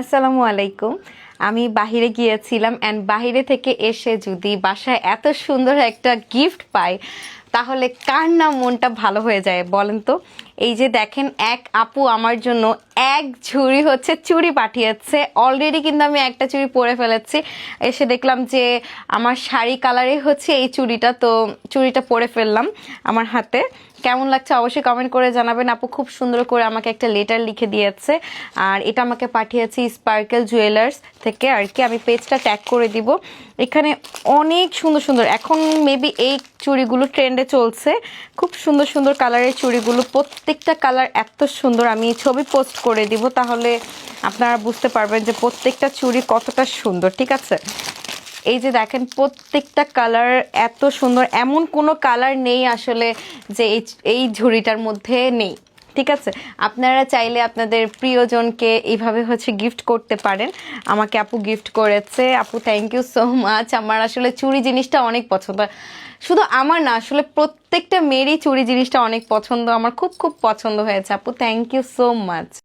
আসসালামু আলাইকুম। আমি বাহিরে গিয়েছিলাম অ্যান্ড বাহিরে থেকে এসে যদি বাসায় এত সুন্দর একটা গিফট পাই তাহলে কার না মনটা ভালো হয়ে যায় বলেন তো। এই যে দেখেন, এক আপু আমার জন্য এক ঝুড়ি হচ্ছে চুড়ি পাঠিয়েছে। অলরেডি কিন্তু আমি একটা চুড়ি পরে ফেলেছি। এসে দেখলাম যে আমার শাড়ি কালারে হচ্ছে এই চুড়িটা, তো চুড়িটা পরে ফেললাম আমার হাতে। কেমন লাগছে অবশ্যই কমেন্ট করে জানাবেন। আপু খুব সুন্দর করে আমাকে একটা লেটার লিখে দিয়েছে, আর এটা আমাকে পাঠিয়েছে স্পার্কেল জুয়েলার্স থেকে আর কি। আমি পেজটা ট্যাগ করে দিব। এখানে অনেক সুন্দর সুন্দর, এখন মেবি এই চুড়িগুলো ট্রেন্ডে চলছে। খুব সুন্দর সুন্দর কালারের চুড়িগুলো, প্রত্যেকটা কালার এত সুন্দর। আমি ছবি পোস্ট করে দিব, তাহলে আপনারা বুঝতে পারবেন যে প্রত্যেকটা চুড়ি কতটা সুন্দর। ঠিক আছে, এই যে দেখেন প্রত্যেকটা কালার এত সুন্দর, এমন কোনো কালার নেই আসলে যে এই ঝুড়িটার মধ্যে নেই। ঠিক আছে, আপনারা চাইলে আপনাদের প্রিয়জনকে এইভাবে হচ্ছে গিফট করতে পারেন। আমাকে আপু গিফট করেছে। আপু থ্যাংক ইউ সো মাচ। আমার আসলে চুড়ি জিনিসটা অনেক পছন্দ, শুধু আমার না, আসলে প্রত্যেকটা মেয়েরই চুড়ি জিনিসটা অনেক পছন্দ। আমার খুব খুব পছন্দ হয়েছে আপু, থ্যাংক ইউ সো মাচ।